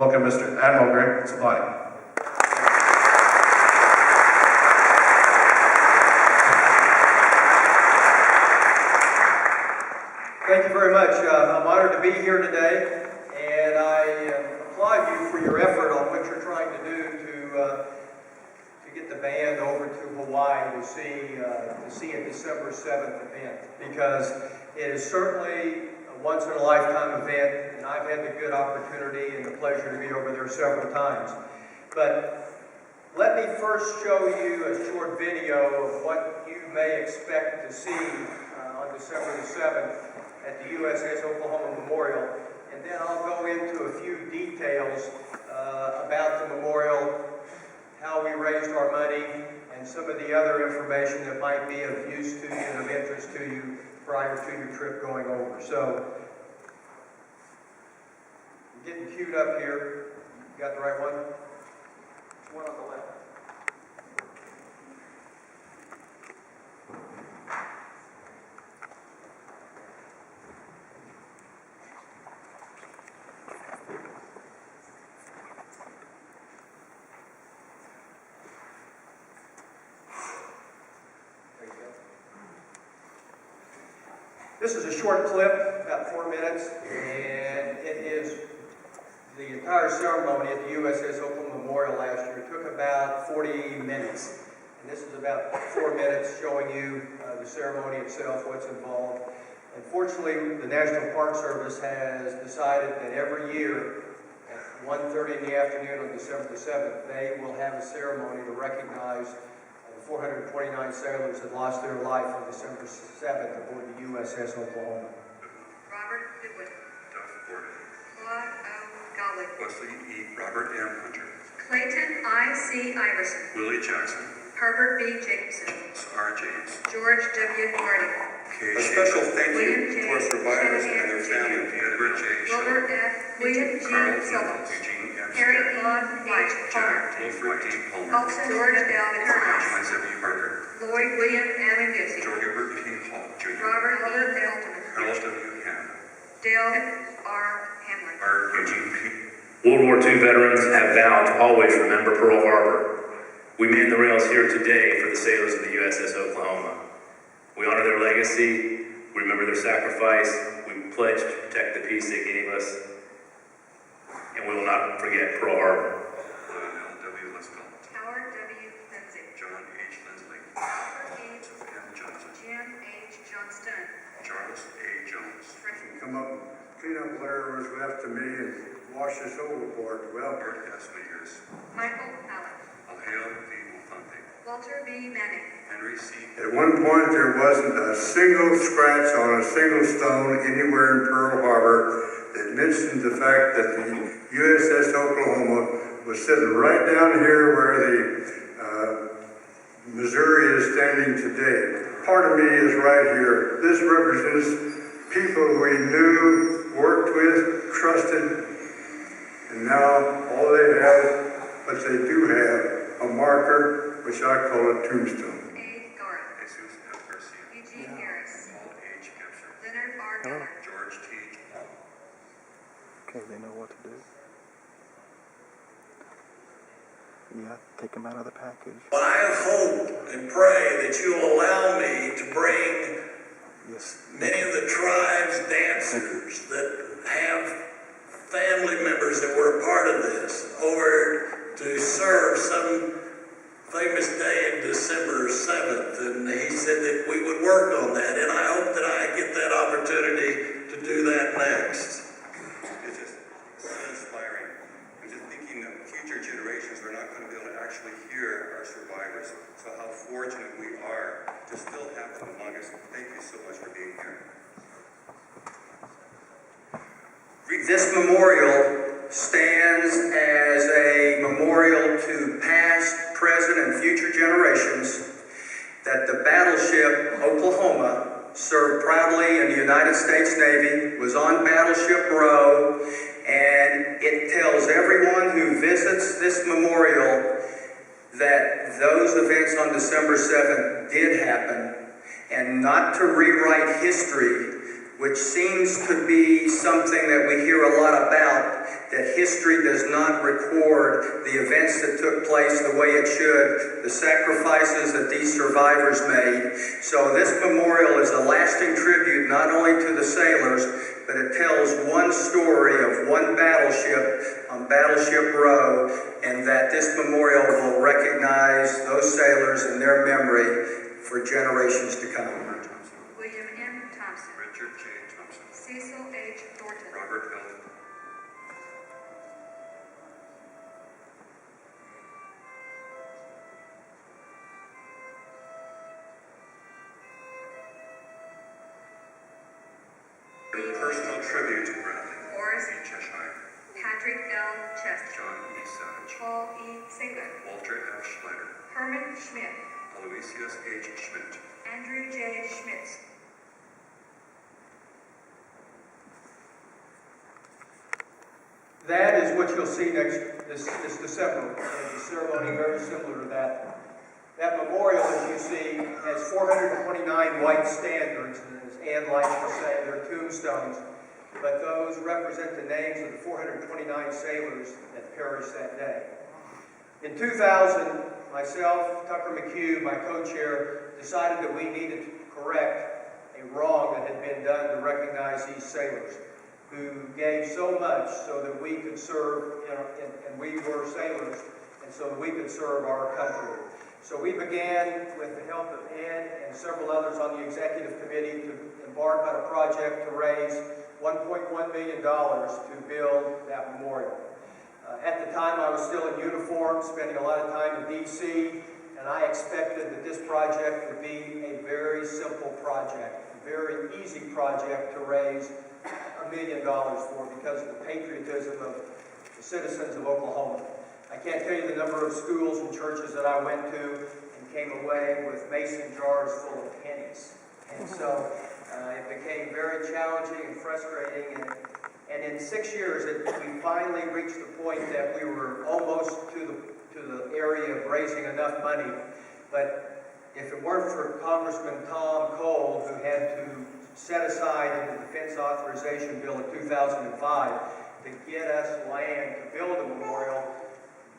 Welcome, Mr. Admiral Greg Slavonic. Thank you very much. I'm honored to be here today, and I applaud you for your effort on what you're trying to do to get the band over to Hawaii to see a December 7th event, because it is certainly a once-in-a-lifetime event, and I've had the good opportunity and the pleasure to be over there several times. But let me first show you a short video of what you may expect to see on December the 7th at the USS Oklahoma Memorial, and then I'll go into a few details about the memorial, how we raised our money, and some of the other information that might be of use to you and of interest to you prior to your trip going over. So, I'm getting queued up here. You got the right one? There's one on the left. This is a short clip, about 4 minutes, and it is the entire ceremony at the USS Oklahoma Memorial last year. It took about 40 minutes, and this is about 4 minutes showing you the ceremony itself, what's involved. Unfortunately, the National Park Service has decided that every year at 1:30 in the afternoon on December the 7th, they will have a ceremony to recognize 429 sailors had lost their life on December 7th aboard the USS Oklahoma. Robert Goodwin. Duff Gordon. Claude O. Gollick. Wesley E. Robert M. Hunter. Clayton I. C. Iverson. Willie Jackson. Herbert B. Jacobson. R. James. George W. Hardy. A special thank you to our survivors and their families. Edward J. Wilbur F. William G. Phillips. Eugene M. Harry Claude H. Palmer. Wilfred D. Palmer. Paulson George L. Curtis. John W. Parker. Lloyd William M. Gussie. George Herbert P. Hall, Jr. Robert E. Elton. Carlos W. Ham. Dale R. Hamlin. R. Eugene P. World War II veterans have vowed to always remember Pearl Harbor. We man the rails here today for the sailors of the USS Oklahoma. We honor their legacy, we remember their sacrifice, we pledge to protect the peace they gave us, and we will not forget Pearl Harbor. Lionel W. Lesville. Howard W. Lindsay. John H. Lindsley. Albert E. M. Johnson. Jim H. Johnston. Charles A. Jones. Come up, clean up whatever was left of me and wash this overboard. Well, Art S. Meagers. Michael Allen. Alheo V. Mufante. Walter B. Manning. Henry C. at one point there wasn't a single scratch on a single stone anywhere in Pearl Harbor that mentioned the fact that the USS Oklahoma was sitting right down here where the Missouri is standing today. Part of me is right here. This represents people we knew, worked with, trusted, and now all they have, but they do have, a marker, which I call a tombstone. A. Garth. Jesus F. Garcia. Eugene Harris. Paul H. Gibson. Leonard R. Gunner. George T. Paul. Okay, they know what to do. Yeah, take them out of the package. But I hope and pray that you will allow me to bring many of the tribe's dancers that have family members that were a part of this over to serve some famous day of December 7th. And he said that we would work on that, and I hope that I get that opportunity to do that next. It's just so inspiring. I'm just thinking that future generations are not going to be able to actually hear our survivors. So how fortunate we are to still have them among us. Thank you so much for being here. This memorial stands as a memorial to past, present, and future generations that the battleship Oklahoma served proudly in the United States Navy, was on Battleship Row, and it tells everyone who visits this memorial that those events on December 7th did happen, and not to rewrite history which seems to be something that we hear a lot about, that history does not record the events that took place the way it should, the sacrifices that these survivors made. So this memorial is a lasting tribute not only to the sailors, but it tells one story of one battleship on Battleship Row, and that this memorial will recognize those sailors in their memory for generations to come. William M. Thompson. Richard J. Thompson. Cecil H. Thornton. Robert Held. Personal tribute to Bradley. Horace E. Cheshire. Patrick L. Chester. John E. Savage. Paul E. Sager. Walter F. Schleider. Herman Schmidt. Aloysius H. Schmidt. Andrew J. Schmitz. That is what you'll see this December. The ceremony very similar to that. That memorial, as you see, has 429 white standards, and as Ann likes to say, they're tombstones. But those represent the names of the 429 sailors that perished that day. In 2000, myself, Tucker McHugh, my co-chair, decided that we needed to correct a wrong that had been done to recognize these sailors who gave so much so that we could serve, and we were sailors, and so that we could serve our country. So we began, with the help of Ed and several others on the executive committee, to embark on a project to raise $1.1 million to build that memorial. At the time, I was still in uniform, spending a lot of time in D.C., and I expected that this project would be a very simple project, a very easy project to raise $1 million for because of the patriotism of the citizens of Oklahoma. I can't tell you the number of schools and churches that I went to and came away with mason jars full of pennies. And so it became very challenging and frustrating. And in 6 years, we finally reached the point that we were almost to the area of raising enough money. But if it weren't for Congressman Tom Cole, who had to set aside in the Defense Authorization Bill of 2005 to get us land to build a memorial,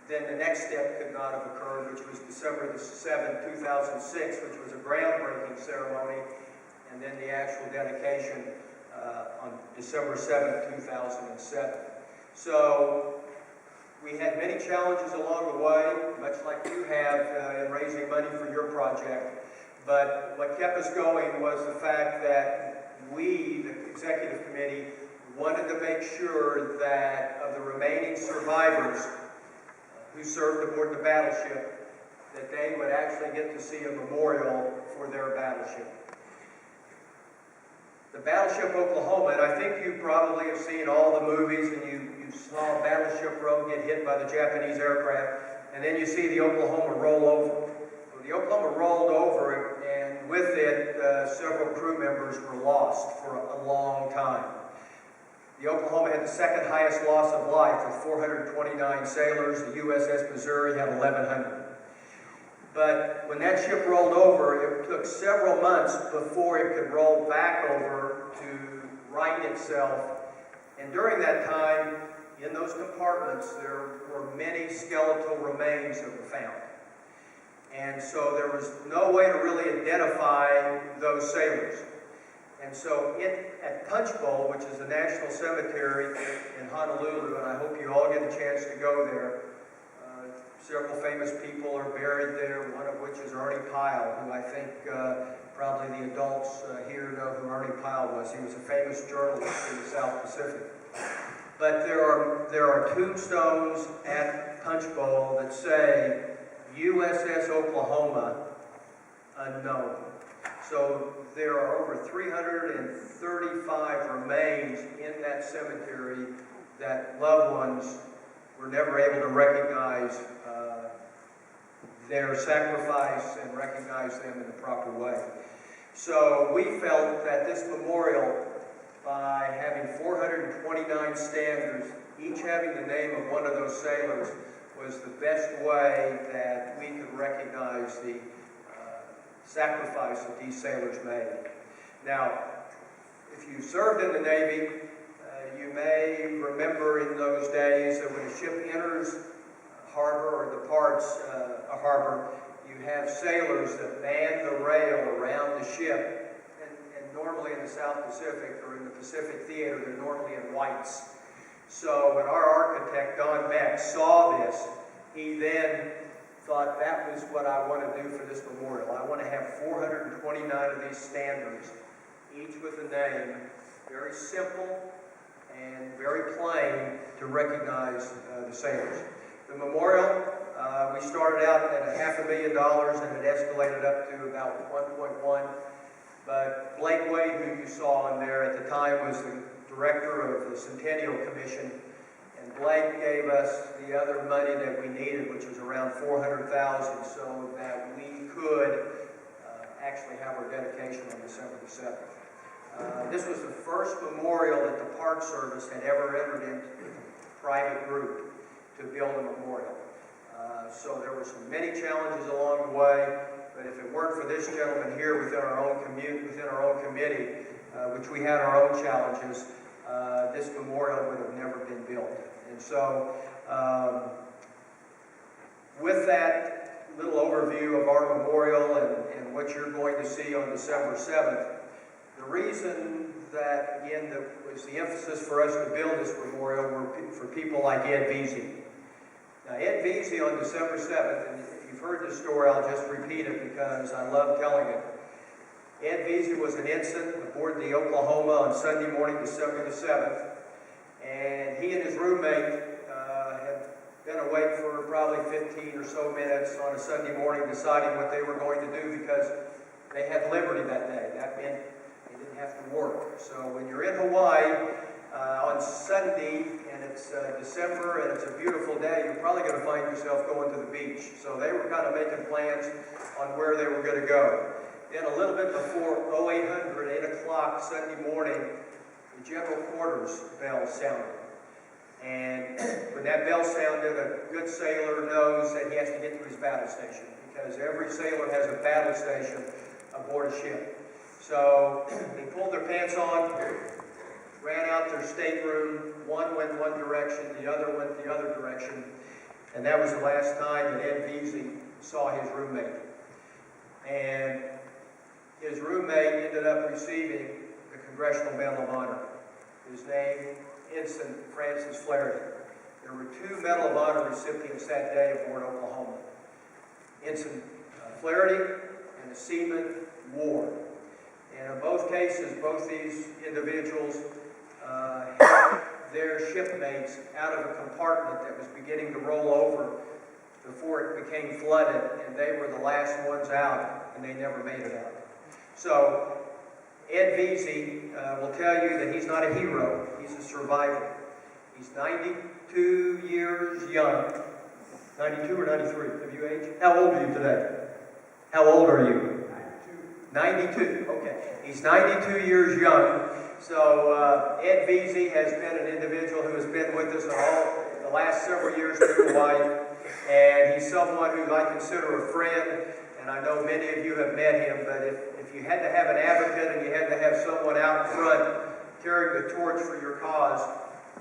then the next step could not have occurred, which was December the 7th, 2006, which was a groundbreaking ceremony, and then the actual dedication on December 7th, 2007. So we had many challenges along the way, much like you have in raising money for your project. But what kept us going was the fact that we, the executive committee, wanted to make sure that of the remaining survivors who served aboard the battleship, that they would actually get to see a memorial for their battleship. The Battleship Oklahoma, and I think you probably have seen all the movies, and you saw Battleship Row get hit by the Japanese aircraft, and then you see the Oklahoma roll over. Well, the Oklahoma rolled over, and with it, several crew members were lost for a long time. The Oklahoma had the second highest loss of life with 429 sailors. The USS Missouri had 1,100. But when that ship rolled over, it took several months before it could roll back over to right itself. And during that time, in those compartments, there were many skeletal remains that were found. And so there was no way to really identify those sailors. And so at Punch Bowl, which is a national cemetery in Honolulu, and I hope you all get a chance to go there, several famous people are buried there, one of which is Ernie Pyle, who I think probably the adults here know who Ernie Pyle was. He was a famous journalist in the South Pacific. But there are tombstones at Punch Bowl that say USS Oklahoma, unknown. So there are over 335 remains in that cemetery that loved ones were never able to recognize their sacrifice and recognize them in the proper way. So we felt that this memorial, by having 429 standards, each having the name of one of those sailors, was the best way that we could recognize the sacrifice that these sailors made. Now, If you served in the Navy, you may remember in those days that when a ship enters a harbor or departs a harbor, you have sailors that man the rail around the ship, and normally in the South Pacific or in the Pacific Theater, they're normally in whites. So when our architect, Don Beck, saw this, he then thought, that was what I want to do for this memorial. I want to have 429 of these standards, each with a name, very simple and very plain to recognize the sailors. The memorial, we started out at $500,000 and it escalated up to about 1.1. But Blake Wade, who you saw in there at the time, was the director of the Centennial Commission, and Blake gave us the other money that we needed, which was around $400,000, so that we could actually have our dedication on December the 7th. This was the first memorial that the Park Service had ever entered into a private group to build a memorial. So there were some many challenges along the way, but if it weren't for this gentleman here within our own committee, which we had our own challenges, this memorial would have never been built. And so, with that little overview of our memorial and what you're going to see on December 7th, the reason that, again, that was the emphasis for us to build this memorial were for people like Ed Veazey. Now, Ed Veazey on December 7th, and if you've heard this story, I'll just repeat it because I love telling it. Ed Veazey was an ensign aboard the Oklahoma on Sunday morning, December the 7th, and he and his roommate had been awake for probably 15 or so minutes on a Sunday morning deciding what they were going to do because they had liberty that day. That meant they didn't have to work. So when you're in Hawaii on Sunday and it's December and it's a beautiful day, you're probably going to find yourself going to the beach. So they were kind of making plans on where they were going to go. Then a little bit before 8 o'clock Sunday morning, the general quarters bell sounded. And when that bell sounded, a good sailor knows that he has to get to his battle station because every sailor has a battle station aboard a ship. So they pulled their pants on, ran out their stateroom. One went one direction, the other went the other direction. And that was the last time that Ed Veazey saw his roommate. And his roommate ended up receiving the Congressional Medal of Honor. His name, Ensign Francis Flaherty. There were 2 Medal of Honor recipients that day aboard Oklahoma. Ensign Flaherty and a seaman, Ward. And in both cases, both these individuals had their shipmates out of a compartment that was beginning to roll over before it became flooded, and they were the last ones out, and they never made it out. So, Ed Veazey will tell you that he's not a hero, he's a survivor. He's 92 years young. 92 or 93? Have you aged? How old are you today? How old are you? 92. Okay. He's 92 years young. So, Ed Veazey has been an individual who has been with us all the last several years through Hawaii. And he's someone who I consider a friend. And I know many of you have met him, but if you had to have an advocate and you had to have someone out front carrying the torch for your cause,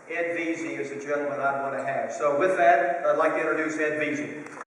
Ed Veazey is a gentleman I'd want to have. So with that, I'd like to introduce Ed Veazey.